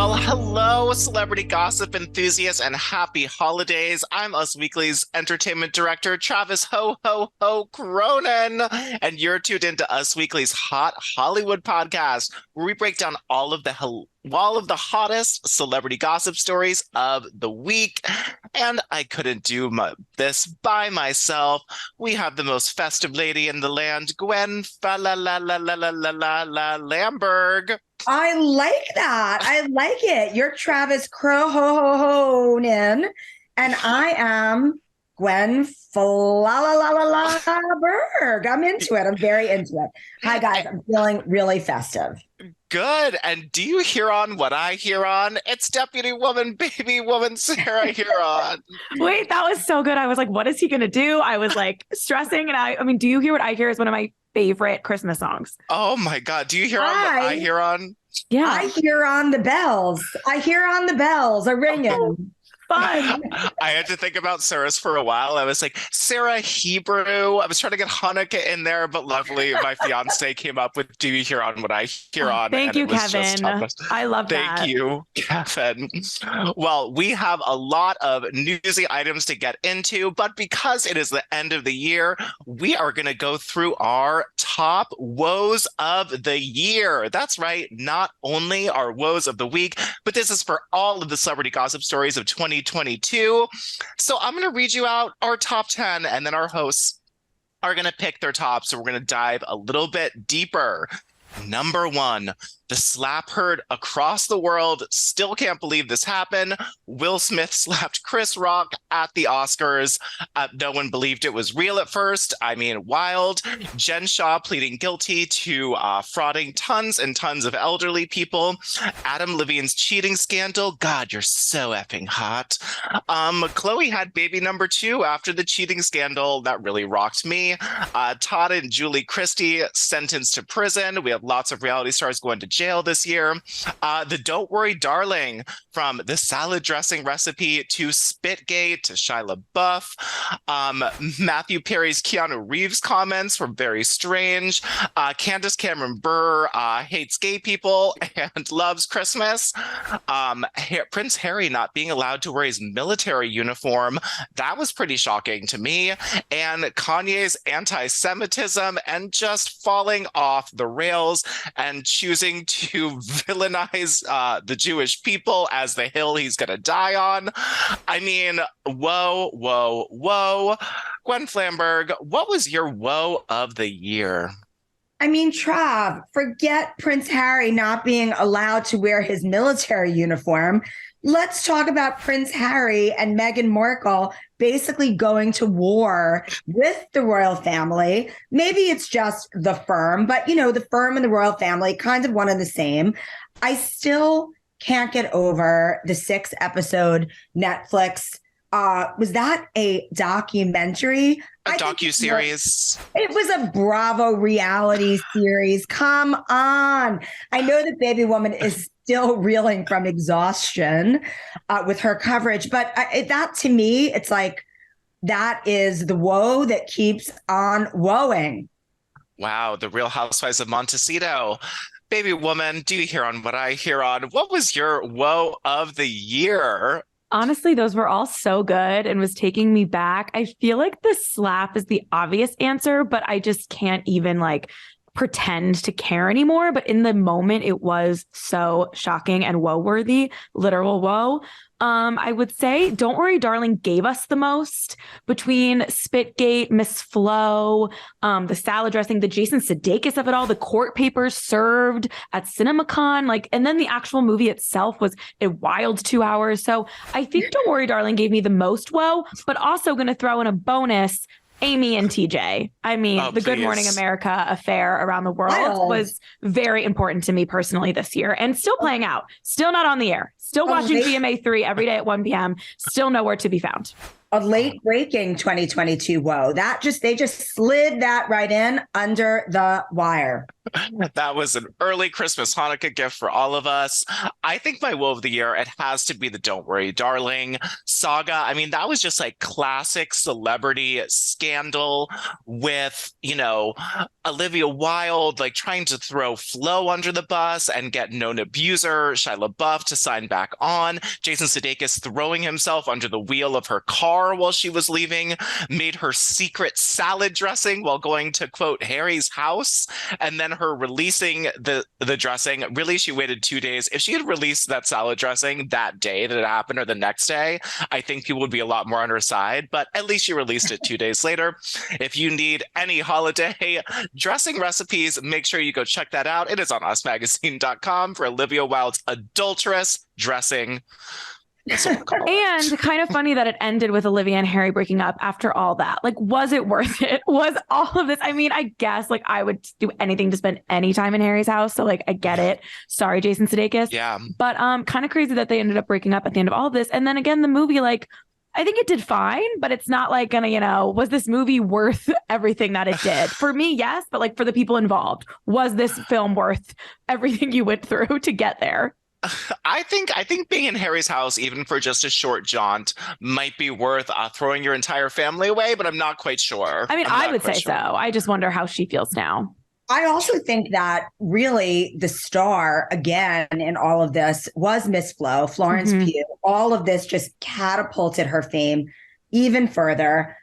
Well, hello, celebrity gossip enthusiasts, and happy holidays. I'm Us Weekly's entertainment director, Travis Ho Ho Ho Cronin, and you're tuned into Us Weekly's Hot Hollywood podcast, where we break down all of the hottest celebrity gossip stories of the week. And I couldn't do this by myself. We have the most festive lady in the land, Gwen Lamberg. I like that. I like it. You're Travis Cronin, and I am Gwen Berg. I'm into it. I'm very into it. Hi, guys. I'm feeling really festive. Good. And do you hear on what I hear on? It's Deputy Woman, Baby Woman Sarah here on. Wait, that was so good. I was like, what is he going to do? I was like stressing. And I mean, do you hear what I hear is one of my favorite Christmas songs? Oh my God. Do you hear on what I hear on? Yeah. I hear on the bells. I hear on the bells are ringing. Fun. I had to think about Sarah's for a while. I was like, Sarah Hebrew. I was trying to get Hanukkah in there, but luckily my fiance came up with Do You Hear On What I Hear On? Thank you, Kevin. I love that. Thank you, Kevin. Well, we have a lot of newsy items to get into, but because it is the end of the year, we are going to go through our top woes of the year. That's right. Not only our woes of the week, but this is for all of the celebrity gossip stories of 2022. So I'm going to read you out our top 10, and then our hosts are going to pick their top. So we're going to dive a little bit deeper. Number 1, the slap heard across the world. Still can't believe this happened. Will Smith slapped Chris Rock at the Oscars. No one believed it was real at first. I mean, wild. Jen Shah pleading guilty to frauding tons and tons of elderly people. Adam Levine's cheating scandal. God, you're so effing hot. Khloe had baby number 2 after the cheating scandal. That really rocked me. Todd and Julie Christie sentenced to prison. We have lots of reality stars going to jail this year. The Don't Worry Darling, from the salad dressing recipe to Spitgate to Shia LaBeouf. Matthew Perry's Keanu Reeves comments were very strange. Candace Cameron Bure hates gay people and loves Christmas. Prince Harry not being allowed to wear his military uniform. That was pretty shocking to me. And Kanye's anti-Semitism and just falling off the rails and choosing to villainize the Jewish people as the hill he's going to die on. I mean, whoa, whoa, whoa. Gwen Flamberg, what was your woe of the year? I mean, Trav, forget Prince Harry not being allowed to wear his military uniform. Let's talk about Prince Harry and Meghan Markle basically going to war with the royal family. Maybe it's just the firm, but the firm and the royal family, kind of one and the same. I still can't get over the 6-episode Netflix. Was that a documentary? A docuseries. It was a Bravo reality series. Come on. I know that Baby Woman is still reeling from exhaustion with her coverage, but that to me, it's like that is the woe that keeps on woeing. Wow, the Real Housewives of Montecito. Baby Woman, do you hear on what I hear on? What was your woe of the year? Honestly, those were all so good and was taking me back. I feel like the slap is the obvious answer, but I just can't even pretend to care anymore. But in the moment, it was so shocking and woe-worthy, literal woe. I would say Don't Worry Darling gave us the most between Spitgate, Miss Flo, the salad dressing, the Jason Sudeikis of it all, the court papers served at CinemaCon, and then the actual movie itself was a wild 2 hours. So I think Don't Worry Darling gave me the most woe, but also going to throw in a bonus. Amy and TJ. I mean, the Good Morning America affair around the world was very important to me personally this year and still playing out. Still not on the air. Still watching VMA 3 every day at 1 p.m. Still nowhere to be found. A late breaking 2022 woe. They just slid that right in under the wire. That was an early Christmas Hanukkah gift for all of us. I think my woe of the year, it has to be the Don't Worry, Darling saga. I mean, that was just like classic celebrity scandal with, Olivia Wilde like trying to throw Flo under the bus and get known abuser Shia LaBeouf to sign back on. Jason Sudeikis throwing himself under the wheel of her car while she was leaving, made her secret salad dressing while going to, quote, Harry's house, and then her releasing the dressing. Really, she waited 2 days. If she had released that salad dressing that day that it happened or the next day, I think people would be a lot more on her side. But at least she released it 2 days later. If you need any holiday dressing recipes, make sure you go check that out. It is on usmagazine.com for Olivia Wilde's adulterous dressing. And kind of funny that it ended with Olivia and Harry breaking up after all that. Like, was it worth it? Was all of this? I mean, I guess like I would do anything to spend any time in Harry's house. So like, I get it. Sorry, Jason Sudeikis. Yeah. But kind of crazy that they ended up breaking up at the end of all of this. And then again, the movie, like, I think it did fine, but it's not like gonna, was this movie worth everything that it did? For me, yes. But like for the people involved, was this film worth everything you went through to get there? I think being in Harry's house, even for just a short jaunt, might be worth throwing your entire family away, but I'm not quite sure. I mean, I would say so. I just wonder how she feels now. I also think that really the star, again, in all of this was Miss Flo, Florence Pugh. All of this just catapulted her fame even further.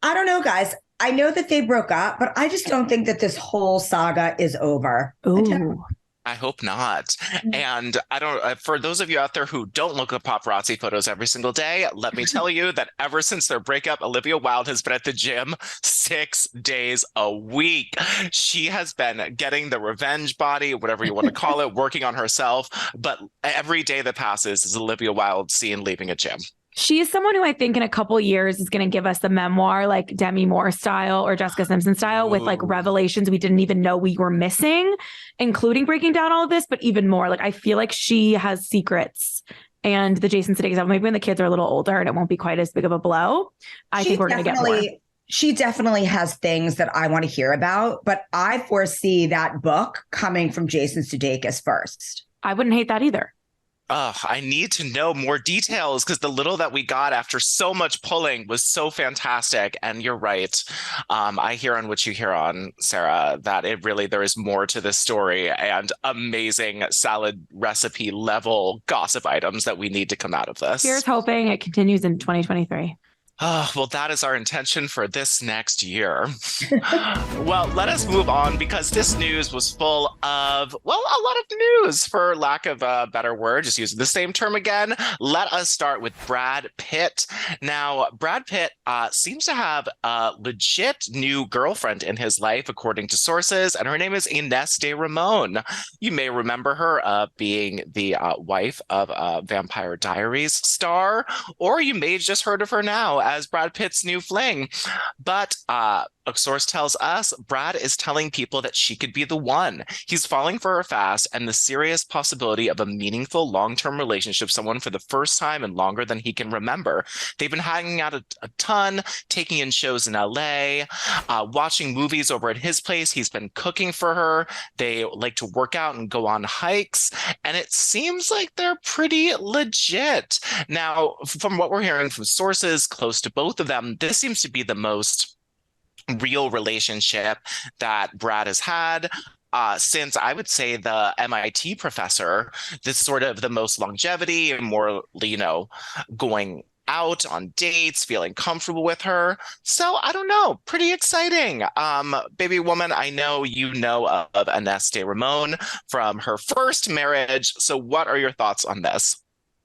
I don't know, guys. I know that they broke up, but I just don't think that this whole saga is over. Ooh. I hope not. And I don't, for those of you out there who don't look at paparazzi photos every single day, let me tell you that ever since their breakup, Olivia Wilde has been at the gym 6 days a week. She has been getting the revenge body, whatever you want to call it, working on herself. But every day that passes is Olivia Wilde seen leaving a gym. She is someone who I think in a couple years is going to give us the memoir, like Demi Moore style or Jessica Simpson style, with like revelations we didn't even know we were missing, including breaking down all of this, but even more. Like, I feel like she has secrets, and the Jason Sudeikis album, maybe when the kids are a little older and it won't be quite as big of a blow, I think we're going to get more. She definitely has things that I want to hear about, but I foresee that book coming from Jason Sudeikis first. I wouldn't hate that either. I need to know more details because the little that we got after so much pulling was so fantastic. And you're right. I hear on what you hear on, Sarah, that there is more to this story and amazing salad recipe level gossip items that we need to come out of this. Here's hoping it continues in 2023. Well, that is our intention for this next year. Well, let us move on because this news was full of, a lot of news, for lack of a better word, just using the same term again. Let us start with Brad Pitt. Now, Brad Pitt seems to have a legit new girlfriend in his life, according to sources, and her name is Ines de Ramon. You may remember her being the wife of Vampire Diaries star, or you may have just heard of her now as Brad Pitt's new fling. But a source tells us Brad is telling people that she could be the one. He's falling for her fast, and the serious possibility of a meaningful long-term relationship with someone for the first time and longer than he can remember. They've been hanging out a ton, taking in shows in LA, watching movies over at his place. He's been cooking for her. They like to work out and go on hikes, and it seems like they're pretty legit. Now, from what we're hearing from sources close to both of them, this seems to be the most real relationship that Brad has had since, I would say, the MIT professor. This sort of the most longevity and more, going out on dates, feeling comfortable with her. So I don't know, pretty exciting. Baby woman, I know you know of Ines de Ramon from her first marriage. So what are your thoughts on this?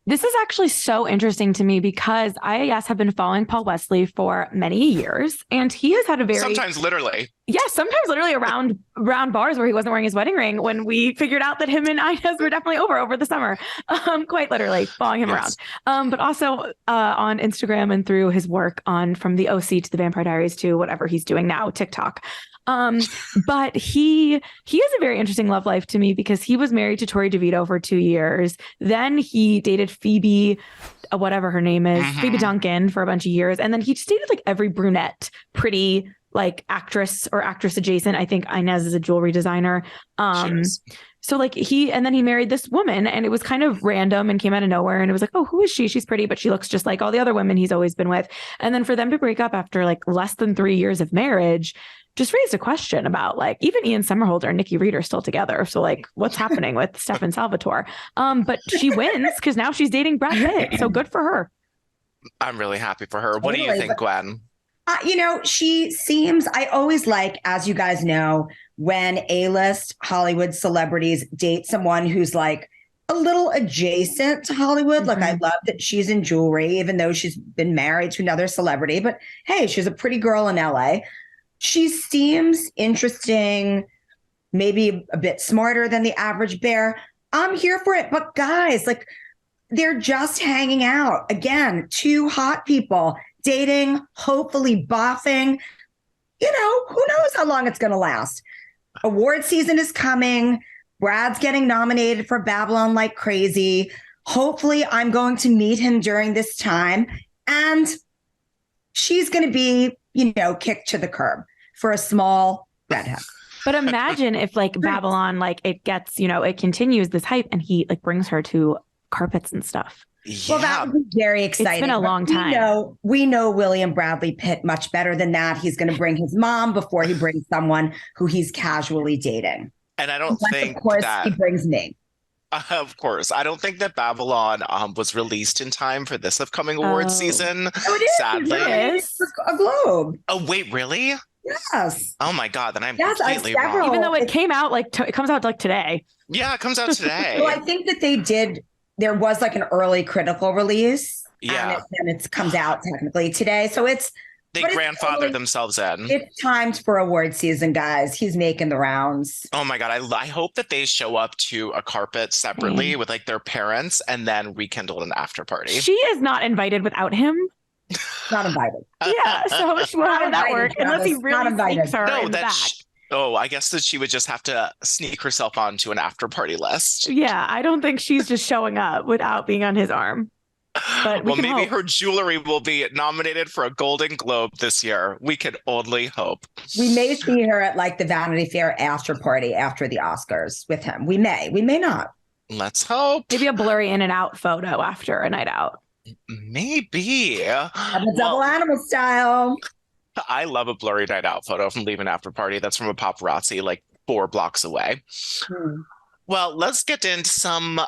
This is actually so interesting to me because I, yes, have been following Paul Wesley for many years, and he has had a very... Sometimes literally around bars where he wasn't wearing his wedding ring when we figured out that him and Ines were definitely over the summer. Quite literally following him around. But also on Instagram and through his work on From the OC to the Vampire Diaries to whatever he's doing now, TikTok. But he has a very interesting love life to me because he was married to Tori DeVito for 2 years. Then he dated Phoebe, whatever her name is, Phoebe Duncan, for a bunch of years. And then he just dated like every brunette, pretty like actress or actress adjacent. I think Inez is a jewelry designer. So like he married this woman, and it was kind of random and came out of nowhere. And it was like, oh, who is she? She's pretty, but she looks just like all the other women he's always been with. And then for them to break up after like less than 3 years of marriage just raised a question about like even Ian Somerhalder and Nikki Reed are still together. So like what's happening with Stefan Salvatore? But she wins because now she's dating Brad Pitt. So good for her. I'm really happy for her. What do you think, Gwen? She seems, I always like, as you guys know, when A-list Hollywood celebrities date someone who's like a little adjacent to Hollywood. Mm-hmm. Like I love that she's in jewelry, even though she's been married to another celebrity. But hey, she's a pretty girl in LA. She seems interesting, maybe a bit smarter than the average bear. I'm here for it. But guys, like they're just hanging out. Again, two hot people dating, hopefully boffing. Who knows how long it's going to last. Award season is coming. Brad's getting nominated for Babylon like crazy. Hopefully I'm going to meet him during this time. And she's going to be, kicked to the curb for a small redhead. But imagine if like Babylon, like it gets, it continues this hype and he like brings her to carpets and stuff. Yeah. Well, that would be very exciting. It's been a long time. We know William Bradley Pitt much better than that. He's going to bring his mom before he brings someone who he's casually dating. And I don't think of course, that he brings me. Of course. I don't think that Babylon was released in time for this upcoming award season. Oh, it is. Sadly. It is. A Globe. Oh, wait, really? Yes. Oh my God, then I'm completely wrong. Even though it came out it comes out like today. Yeah, it comes out today. Well, I think that there was like an early critical release. Yeah. And it comes out technically today. So they grandfathered themselves in. It's timed for award season, guys. He's making the rounds. Oh my God. I hope that they show up to a carpet separately with like their parents and then rekindle an after party. She is not invited without him. Not invited. Yeah. So how did that work? Unless he really sneaks her in the back. I guess that she would just have to sneak herself onto an after party list. Yeah, I don't think she's just showing up without being on his arm. But maybe her jewelry will be nominated for a Golden Globe this year. We can only hope. We may see her at like the Vanity Fair after party after the Oscars with him. We may not. Let's hope. Maybe a blurry in and out photo after a night out. Maybe. The double animal style. I love a blurry night out photo from Leaving After Party. That's from a paparazzi like 4 blocks away. Well, let's get into some,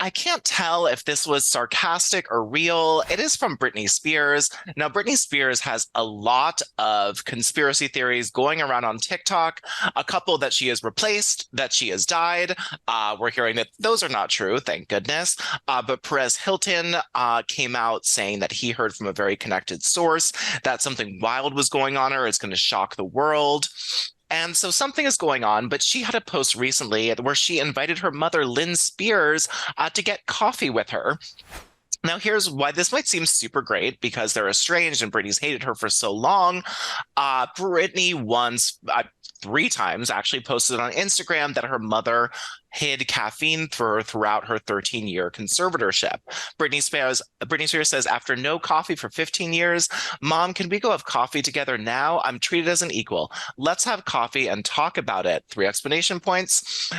I can't tell if this was sarcastic or real. It is from Britney Spears. Now, Britney Spears has a lot of conspiracy theories going around on TikTok. A couple that she has replaced, that she has died. We're hearing that those are not true, thank goodness. But Perez Hilton came out saying that he heard from a very connected source that something wild was going on or it's going to shock the world. And so something is going on, but she had a post recently where she invited her mother, Lynn Spears, to get coffee with her. Now, here's why this might seem super great, because they're estranged and Britney's hated her for so long. Britney once, 3 times, actually posted on Instagram that her mother hid caffeine for her throughout her 13-year conservatorship. Britney Spears says, after no coffee for 15 years, Mom, can we go have coffee together now? I'm treated as an equal. Let's have coffee and talk about it. 3 exclamation points.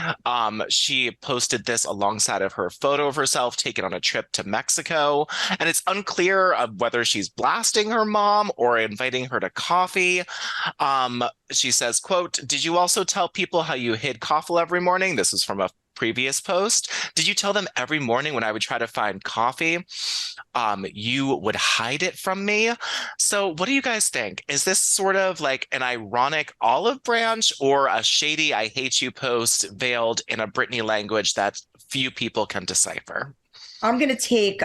She posted this alongside of her photo of herself taken on a trip to Mexico. And it's unclear of whether she's blasting her mom or inviting her to coffee. She says, quote, did you also tell people how you hid coffee every morning? This is from a previous post. Did you tell them every morning when I would try to find coffee, you would hide it from me? So what do you guys think? Is this sort of like an ironic olive branch or a shady I hate you post veiled in a Britney language that few people can decipher? I'm going to take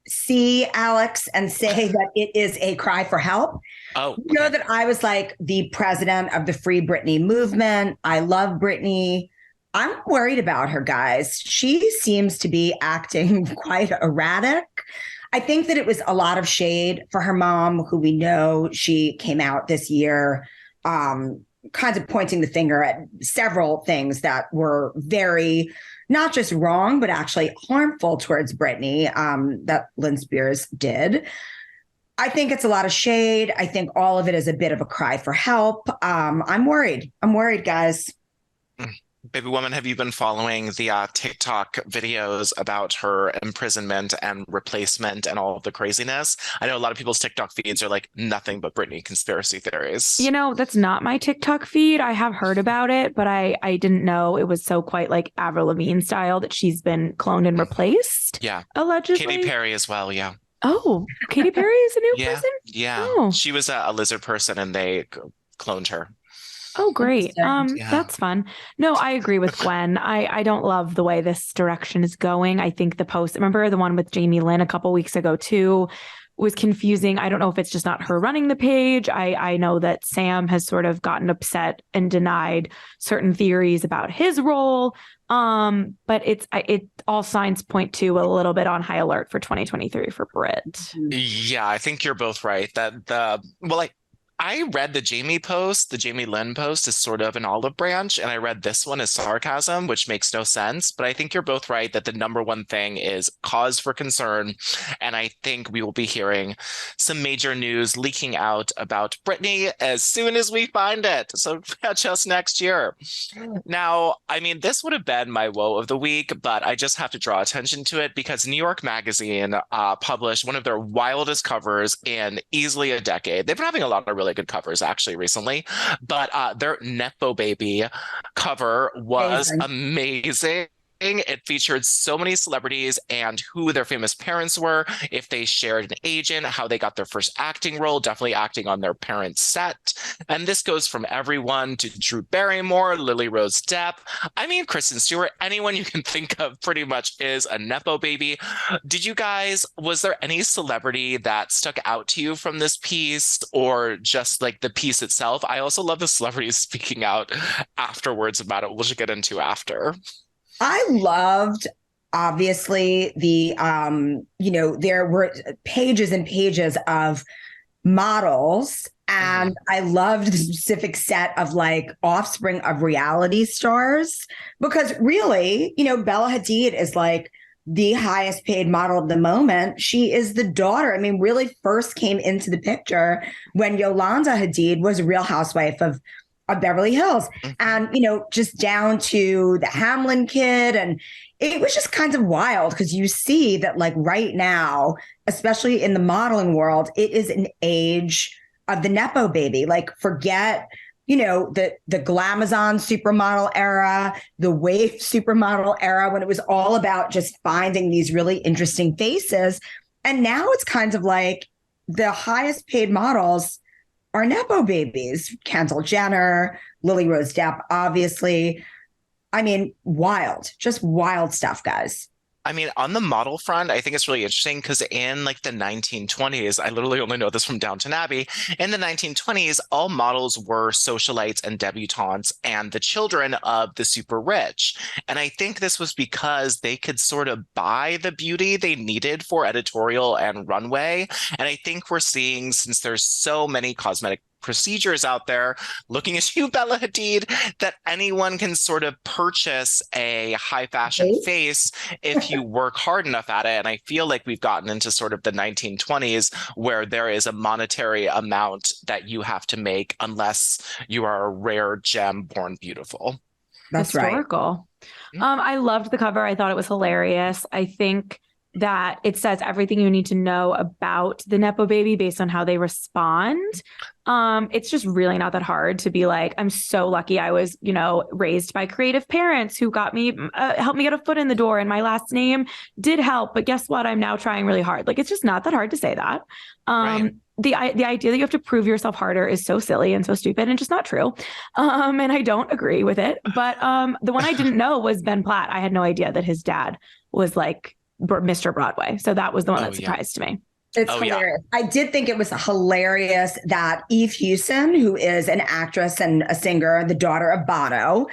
C, Alex, and say that it is a cry for help. Oh, okay. You know that I was like the president of the Free Britney movement. I love Britney. I'm worried about her, guys. She seems to be acting quite erratic. I think that it was a lot of shade for her mom, who we know she came out this year, kind of pointing the finger at several things that were very, not just wrong, but actually harmful towards Britney, that Lynn Spears did. I think it's a lot of shade. I think all of it is a bit of a cry for help. I'm worried. I'm worried, guys. Baby woman, have you been following the TikTok videos about her imprisonment and replacement and all of the craziness? I know a lot of people's TikTok feeds are like nothing but Britney conspiracy theories. You know, that's not my TikTok feed. I have heard about it, but I didn't know it was so quite like Avril Lavigne style that she's been cloned and replaced. Yeah. Allegedly. Katy Perry as well, yeah. Oh, Katy Perry is a new Yeah, person? yeah. Oh. She was a lizard person and they cloned her. Oh, great. Interesting. That's fun. No, I agree with Gwen. I don't love the way this direction is going. I think the post, remember the one with Jamie Lynn a couple weeks ago too, was confusing. I don't know if it's just not her running the page. I know that Sam has sort of gotten upset and denied certain theories about his role. But it all signs point to a little bit on high alert for 2023 for Brit. Yeah, I think you're both right. I read the Jamie Lynn post as sort of an olive branch, and I read this one as sarcasm, which makes no sense. But I think you're both right that the number one thing is cause for concern. And I think we will be hearing some major news leaking out about Britney as soon as we find it. So catch us next year. Now, I mean, this would have been my woe of the week, but I just have to draw attention to it because New York Magazine published one of their wildest covers in easily a decade. They've been having a lot of really good covers actually recently, but their Nepo Baby cover was amazing. It featured so many celebrities and who their famous parents were, if they shared an agent, how they got their first acting role, definitely acting on their parents' set. And this goes from everyone to Drew Barrymore, Lily Rose Depp. I mean, Kristen Stewart, anyone you can think of pretty much is a Nepo baby. Was there any celebrity that stuck out to you from this piece or just like the piece itself? I also love the celebrities speaking out afterwards about it, which we'll get into after. I loved, obviously, there were pages and pages of models, and I loved the specific set of like offspring of reality stars, because really, Bella Hadid is like the highest paid model of the moment. She is the daughter. I mean, really first came into the picture when Yolanda Hadid was a Real Housewife of Beverly Hills, and just down to the Hamlin kid. And it was just kind of wild because you see that like right now, especially in the modeling world, it is an age of the Nepo baby. Like forget, the Glamazon supermodel era, the Waif supermodel era, when it was all about just finding these really interesting faces. And now it's kind of like the highest paid models are Nepo babies. Kendall Jenner, Lily Rose Depp, obviously. I mean, just wild stuff, guys. I mean, on the model front, I think it's really interesting because in like the 1920s, I literally only know this from Downton Abbey. In the 1920s, all models were socialites and debutantes and the children of the super rich. And I think this was because they could sort of buy the beauty they needed for editorial and runway. And I think we're seeing, since there's so many cosmetic procedures out there, looking at you, Bella Hadid, that anyone can sort of purchase a high fashion face if you work hard enough at it. And I feel like we've gotten into sort of the 1920s where there is a monetary amount that you have to make unless you are a rare gem born beautiful. That's historical. Right. I loved the cover. I thought it was hilarious. I think that it says everything you need to know about the Nepo baby based on how they respond. It's just really not that hard to be like, I'm so lucky I was, raised by creative parents who got me, helped me get a foot in the door, and my last name did help. But guess what? I'm now trying really hard. Like, it's just not that hard to say that. Right. The idea that you have to prove yourself harder is so silly and so stupid and just not true. And I don't agree with it. But the one I didn't know was Ben Platt. I had no idea that his dad was like Mr. Broadway. So that was the one that surprised me. It's hilarious. Yeah. I did think it was hilarious that Eve Hewson, who is an actress and a singer, the daughter of Bono,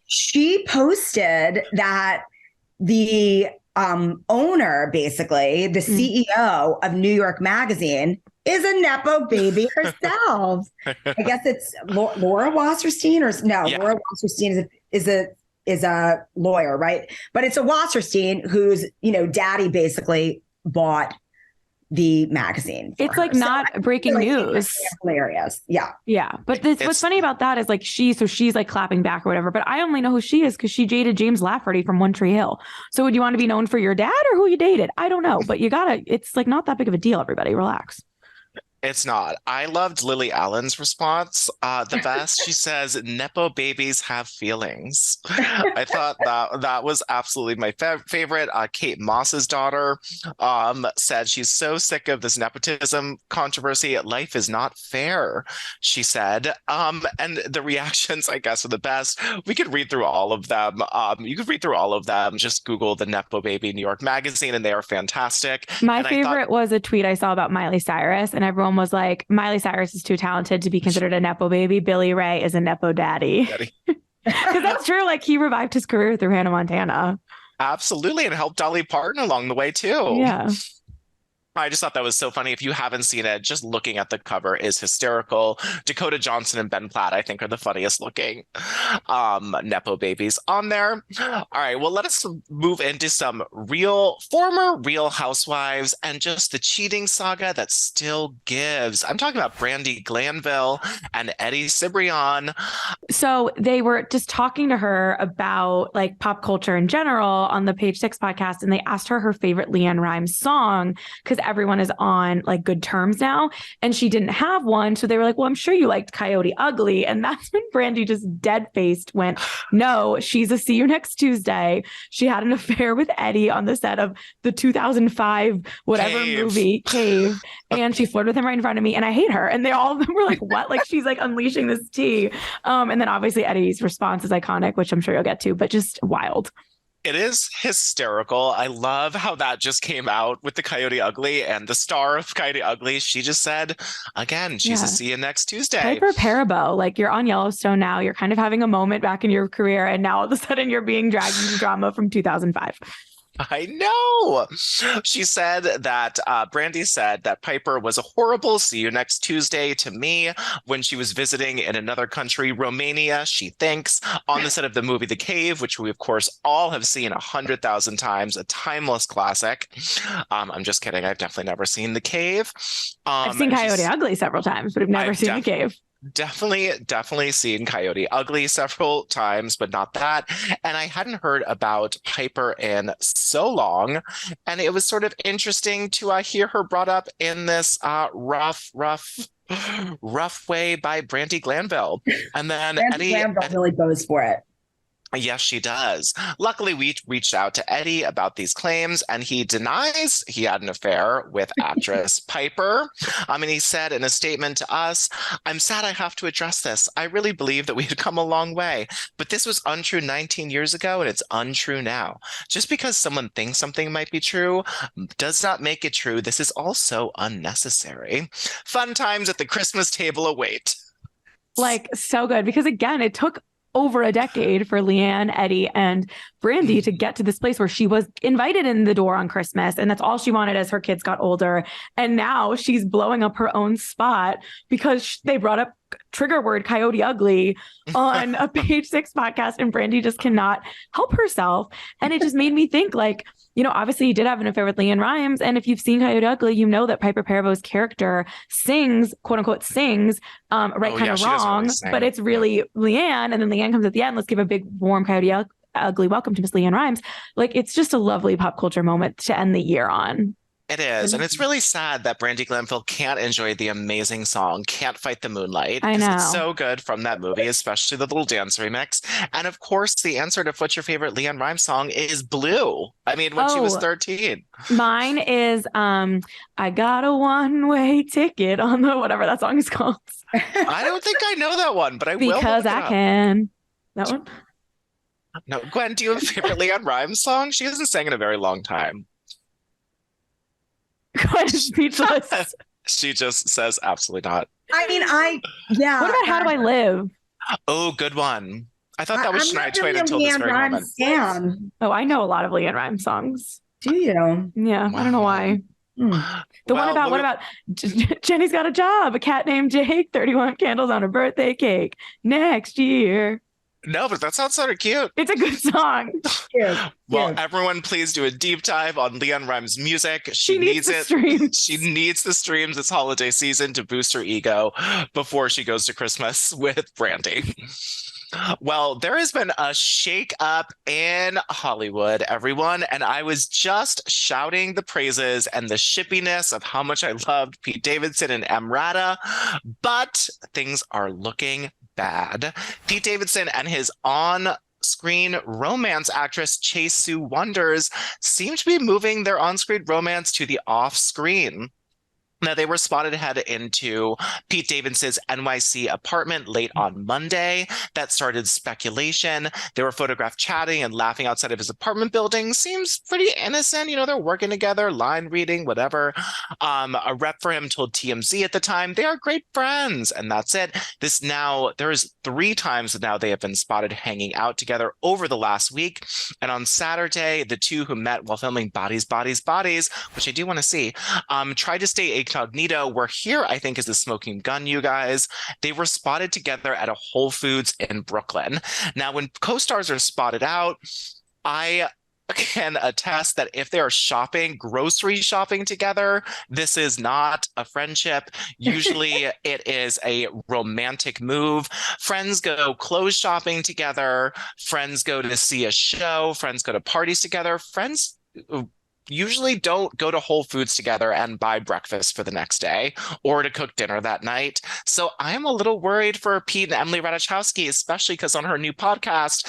she posted that the owner, basically, the CEO of New York Magazine, is a Nepo baby herself. I guess it's Laura Wasserstein Laura Wasserstein is a lawyer, right? But it's a Wasserstein whose, daddy basically bought the magazine. It's like not breaking news. Hilarious. Yeah. Yeah. But what's funny about that is like she's like clapping back or whatever, but I only know who she is because she dated James Lafferty from One Tree Hill. So would you want to be known for your dad or who you dated? I don't know, but it's like not that big of a deal. Everybody relax. It's not. I loved Lily Allen's response the best. She says, "Nepo babies have feelings." I thought that was absolutely my favorite. Kate Moss's daughter said she's so sick of this nepotism controversy. Life is not fair, she said. And the reactions, I guess, are the best. We could read through all of them. You could read through all of them. Just Google the Nepo Baby New York Magazine, and they are fantastic. My favorite was a tweet I saw about Miley Cyrus, and everyone was like, Miley Cyrus is too talented to be considered a Nepo baby. Billy Ray is a Nepo daddy. Because that's true. Like he revived his career through Hannah Montana. Absolutely. And helped Dolly Parton along the way too. Yeah. I just thought that was so funny. If you haven't seen it, just looking at the cover is hysterical. Dakota Johnson and Ben Platt, I think, are the funniest looking Nepo babies on there. All right, well, let us move into some former Real Housewives and just the cheating saga that still gives. I'm talking about Brandi Glanville and Eddie Cibrian. So they were just talking to her about like pop culture in general on the Page Six podcast, and they asked her favorite LeAnn Rimes song because everyone is on like good terms now, and she didn't have one. So they were like, well, I'm sure you liked Coyote Ugly. And that's when Brandi just dead-faced went, no, she's a See You Next Tuesday. She had an affair with Eddie on the set of the 2005 whatever movie, Cave. And she flirted with him right in front of me, and I hate her. And they all were like, what? Like she's like unleashing this tea. And then obviously Eddie's response is iconic, which I'm sure you'll get to, but just wild. It is hysterical. I love how that just came out with the Coyote Ugly, and the star of Coyote Ugly, she just said, again, she's a See You Next Tuesday. Piper Parabo, like you're on Yellowstone now. You're kind of having a moment back in your career, and now all of a sudden you're being dragged into drama from 2005. I know. She said that Brandi said that Piper was a horrible See You Next Tuesday to me when she was visiting in another country, Romania, she thinks, on the set of the movie The Cave, which we, of course, all have seen 100,000 times, a timeless classic. I'm just kidding. I've definitely never seen The Cave. I've seen Coyote Ugly several times, but I've never seen The Cave. Definitely seen Coyote Ugly several times, but not that. And I hadn't heard about Piper in so long. And it was sort of interesting to hear her brought up in this rough way by Brandi Glanville. And then Brandi Glanville really goes for it. Yes, she does. Luckily, we reached out to Eddie about these claims, and he denies he had an affair with actress Piper. And he said in a statement to us, "I'm sad I have to address this. I really believe that we had come a long way, but this was untrue 19 years ago, and it's untrue now. Just because someone thinks something might be true does not make it true. This is also unnecessary. Fun times at the Christmas table await." Like, so good, because again, it took over a decade for LeAnn, Eddie, and Brandi to get to this place where she was invited in the door on Christmas. And that's all she wanted as her kids got older. And now she's blowing up her own spot because they brought up trigger word Coyote Ugly on a Page Six podcast, and Brandi just cannot help herself. And it just made me think, like, you know, obviously he did have an affair with LeAnn Rimes. And if you've seen Coyote Ugly, you know that Piper Parabo's character sings, quote unquote, sings, kind of wrong, really, but it's really LeAnn. And then LeAnn comes at the end. Let's give a big, warm Coyote Ugly welcome to Miss LeAnn Rimes. Like, it's just a lovely pop culture moment to end the year on. It is. And it's really sad that Brandi Glanville can't enjoy the amazing song, Can't Fight the Moonlight. I know. It's so good from that movie, especially the little dance remix. And of course, the answer to what's your favorite LeAnn Rimes song is Blue. When she was 13. Mine is I Got a One-Way Ticket on the whatever that song is called. I don't think I know that one, but I will. Because I can. That one? No, Gwen, do you have a favorite LeAnn Rimes song? She hasn't sang in a very long time. Gwen's speechless. She just says absolutely not. What about How Do I Live? Oh, good one. I thought that was Shania Twain until this very moment. Oh, I know a lot of LeAnn Rimes songs. Do you? Yeah, wow. I don't know why. What about Jenny's got a job, a cat named Jake, 31 candles on a birthday cake next year. No, but that sounds sort of cute. It's a good song. Cute, Well, cute. everyone, please do a deep dive on Leon Rimes' music. She needs the it. streams. She needs the streams this holiday season to boost her ego before she goes to Christmas with Brandi. Well, there has been a shake-up in Hollywood, everyone, and I was just shouting the praises and the shippiness of how much I loved Pete Davidson and Emrata, but things are looking bad. Pete Davidson and his on-screen romance actress Chase Sue Wonders seem to be moving their on-screen romance to the off-screen. Now, they were spotted head into Pete Davidson's NYC apartment late on Monday. That started speculation. They were photographed chatting and laughing outside of his apartment building. Seems pretty innocent. You know, they're working together, line reading, whatever. A rep for him told TMZ at the time, they are great friends. And that's it. There's 3 times now they have been spotted hanging out together over the last week. And on Saturday, the two who met while filming Bodies, Bodies, Bodies, which I do want to see, tried to stay incognito, where here I think is the smoking gun, you guys. They were spotted together at a Whole Foods in Brooklyn. Now, when co-stars are spotted out, I can attest that if they're grocery shopping together, this is not a friendship. Usually it is a romantic move. Friends go clothes shopping together. Friends go to see a show. Friends go to parties together. Friends usually don't go to Whole Foods together and buy breakfast for the next day or to cook dinner that night. So I'm a little worried for Pete and Emily Ratajkowski, especially because on her new podcast,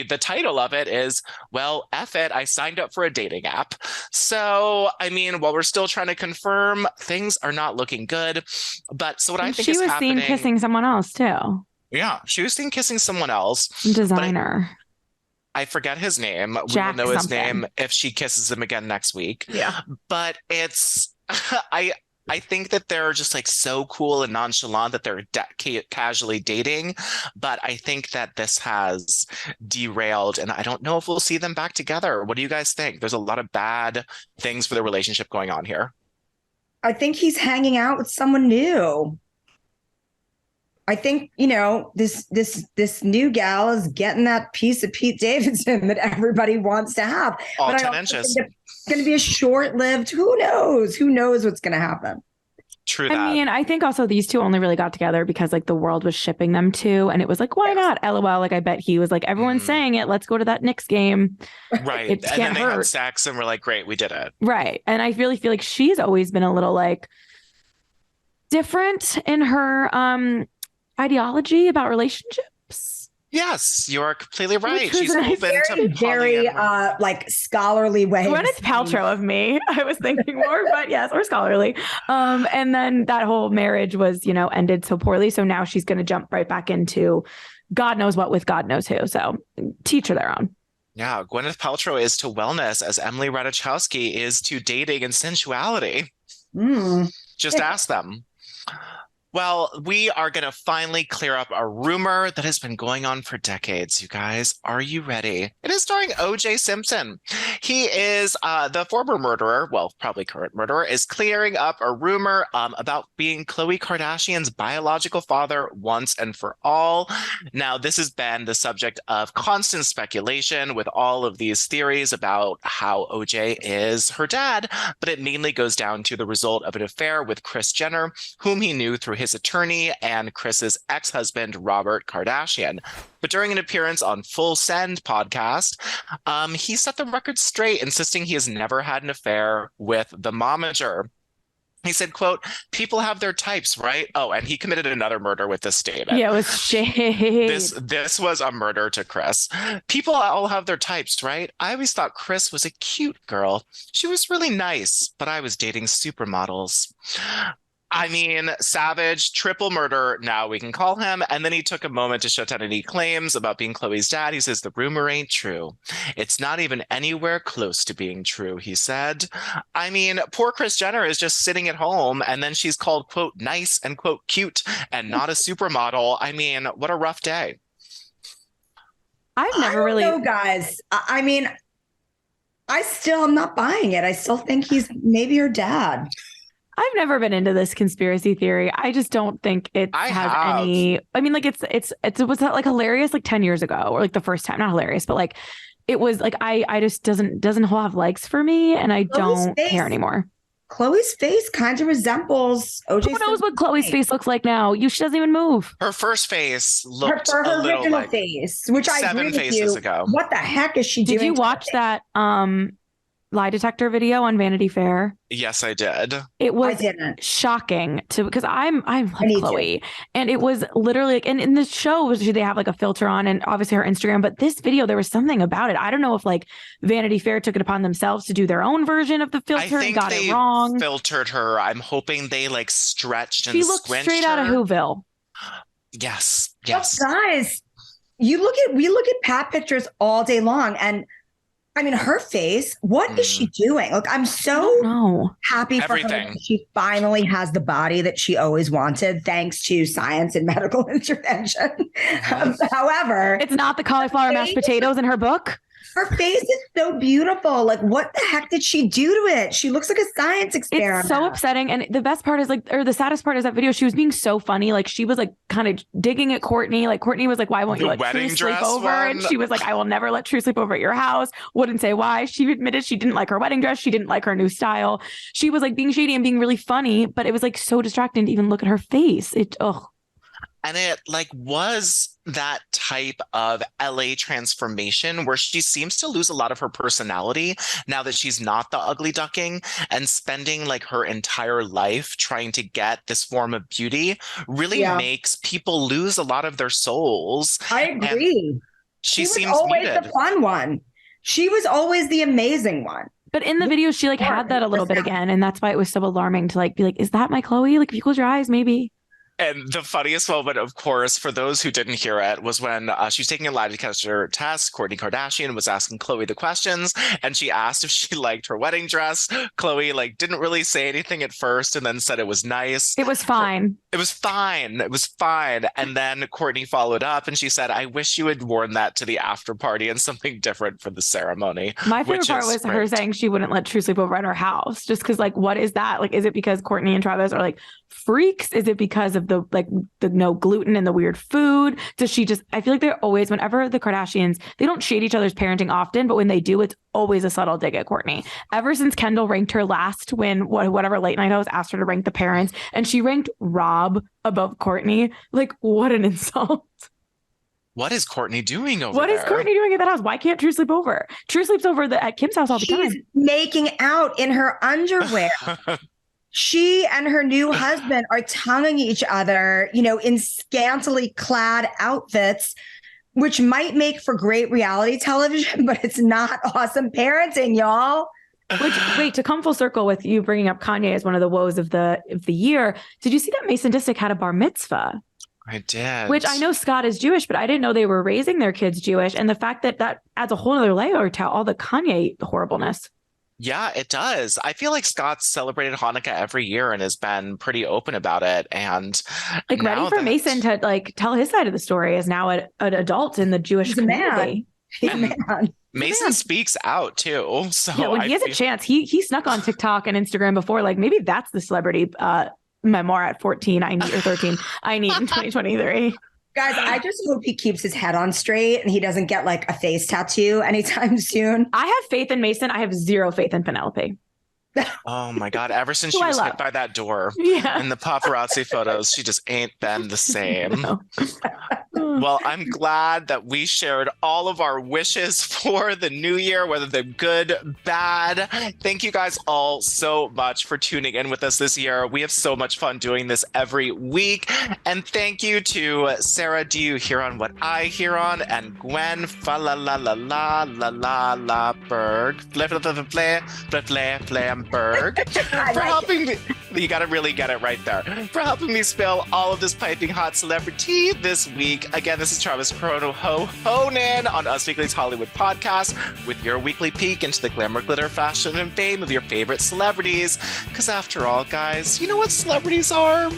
the title of it is, well, F it, I signed up for a dating app. So, I mean, while we're still trying to confirm, things are not looking good. But so what I think is happening... She was seen kissing someone else too. Yeah, she was seen kissing someone else. Designer. I forget his name. Jack we will know his something. name if she kisses him again next week. Yeah. But it's, I think that they're just like so cool and nonchalant that they're casually dating. But I think that this has derailed, and I don't know if we'll see them back together. What do you guys think? There's a lot of bad things for the relationship going on here. I think he's hanging out with someone new. I think, you know, this new gal is getting that piece of Pete Davidson that everybody wants to have. All but 10 inches. It's going to be a short-lived, who knows? Who knows what's going to happen? True that. I mean, I think also these two only really got together because like the world was shipping them too. And it was like, why not? LOL. Like, I bet he was like, everyone's saying it. Let's go to that Knicks game. Right. It And can't then they hurt. had sex and we're like, great, we did it. Right. And I really feel like she's always been a little like different in her ideology about relationships. Yes, you are completely right. Which was She's a open to very polyamory. like scholarly way. Gwyneth Paltrow of me, I was thinking more, but yes, or scholarly. And then that whole marriage was, you know, ended so poorly. So now she's going to jump right back into God knows what with God knows who. So teach her their own. Yeah, Gwyneth Paltrow is to wellness as Emily Ratajkowski is to dating and sensuality. Just ask them. Well, we are going to finally clear up a rumor that has been going on for decades, you guys. Are you ready? It is starring O.J. Simpson. He is the former murderer, well, probably current murderer, is clearing up a rumor about being Khloe Kardashian's biological father once and for all. Now, this has been the subject of constant speculation with all of these theories about how O.J. is her dad, but it mainly goes down to the result of an affair with Kris Jenner, whom he knew through his attorney and Kris's ex-husband, Robert Kardashian. But during an appearance on Full Send podcast, he set the record straight, insisting he has never had an affair with the momager. He said, quote, people have their types, right? Oh, and he committed another murder with this statement. Yeah, it was shade. This was a murder to Kris. People all have their types, right? I always thought Kris was a cute girl. She was really nice, but I was dating supermodels. I mean, savage, triple murder, now we can call him. And then he took a moment to shut down any claims about being Khloe's dad. He says, the rumor ain't true. It's not even anywhere close to being true, he said. I mean, poor Kris Jenner is just sitting at home and then she's called, quote, nice and, quote, cute and not a supermodel. I mean, what a rough day. I've never really... know, guys. I mean, I'm not buying it. I still think he's maybe her dad. I've never been into this conspiracy theory. I just don't think it has any. I mean, like it was like hilarious like 10 years ago, or like the first time, not hilarious, but like it was like I just doesn't have legs for me, and I don't care anymore. Khloe's face kind of resembles OJ. Who knows what Khloe's face looks like now? She doesn't even move. Her first face looked her a little original like face, which I agree with you. Ago. What the heck is she doing? Did you watch that lie detector video on Vanity Fair? Yes, I did. It was shocking because I'm like Khloe, and it was literally like, and in the show they have like a filter on, and obviously her Instagram, but this video there was something about it. I don't know if like Vanity Fair took it upon themselves to do their own version of the filter and got it wrong. Filtered her. I'm hoping they like stretched and she looked straight out of Whoville. Yes. Well, guys, we look at Pat pictures all day long, and I mean, her face, what is she doing? Look, I'm so happy for her that she finally has the body that she always wanted, thanks to science and medical intervention. However, it's not the cauliflower mashed potatoes in her book. Her face is so beautiful. Like, what the heck did she do to it? She looks like a science experiment. It's so upsetting. And the best part is the saddest part is that video. She was being so funny. Like, she was like kind of digging at Kourtney. Like, Kourtney was like, why won't you let True sleep over? And she was like, I will never let True sleep over at your house. Wouldn't say why. She admitted she didn't like her wedding dress. She didn't like her new style. She was like being shady and being really funny, but it was like so distracting to even look at her face. And it like was that type of LA transformation where she seems to lose a lot of her personality now that she's not the ugly duckling, and spending like her entire life trying to get this form of beauty really makes people lose a lot of their souls. I agree. And she seems always muted. The fun one. She was always the amazing one. But in the video, she like had that a little bit again, and that's why it was so alarming to like be like, is that my Khloe? Like, if you close your eyes, maybe. And the funniest moment, of course, for those who didn't hear it, was when she was taking a lie detector test. Kourtney Kardashian was asking Khloe the questions, and she asked if she liked her wedding dress. Khloe like didn't really say anything at first, and then said it was nice. It was fine. It was fine. It was fine. And then Kourtney followed up, and she said, "I wish you had worn that to the after party and something different for the ceremony." My favorite part was her saying she wouldn't let True sleep over at her house, just because like, what is that? Like, is it because Kourtney and Travis are like freaks? Is it because of the no gluten and the weird food? Does she just, I feel like they're always, whenever the Kardashians, they don't shade each other's parenting often, but when they do, it's always a subtle dig at Kourtney. Ever since Kendall ranked her last when whatever late night host asked her to rank the parents, and she ranked Rob above Kourtney, like, what an insult. What is Kourtney doing over there? What is Kourtney doing at that house? Why can't True sleep over? True sleeps over at Kim's house all the time. She's making out in her underwear. She and her new husband are tonguing each other, in scantily clad outfits, which might make for great reality television, but it's not awesome parenting, y'all. Wait, to come full circle with you bringing up Kanye as one of the woes of the year, did you see that Mason Disick had a bar mitzvah? I did. Which I know Scott is Jewish, but I didn't know they were raising their kids Jewish. And the fact that adds a whole other layer to all the Kanye horribleness. Yeah, it does. I feel like Scott's celebrated Hanukkah every year and has been pretty open about it. And like ready for Mason to like tell his side of the story as now an adult in the Jewish community. Mason speaks out too. So yeah, when he has a chance, he snuck on TikTok and Instagram before. Like maybe that's the celebrity memoir at 14 I need, or 13 I need in 2023. Guys, I just hope he keeps his head on straight and he doesn't get like a face tattoo anytime soon. I have faith in Mason. I have zero faith in Penelope. Oh my God. Ever since she was hit by that door in the paparazzi photos, she just ain't been the same. Well, I'm glad that we shared all of our wishes for the new year, whether they're good, bad. Thank you guys all so much for tuning in with us this year. We have so much fun doing this every week. And thank you to Sarah, Do You Hear On What I Hear On? And Gwen Berg for helping me. You gotta really get it right there. For helping me spill all of this piping hot celebrity this week. Again, this is Travis Cronin on Us Weekly's Hollywood podcast with your weekly peek into the glamour, glitter, fashion, and fame of your favorite celebrities. Because after all, guys, you know what celebrities are?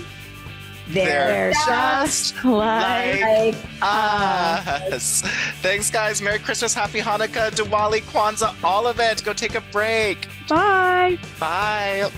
They're just like us. Thanks, guys. Merry Christmas, Happy Hanukkah, Diwali, Kwanzaa, all of it. Go take a break. Bye. Bye.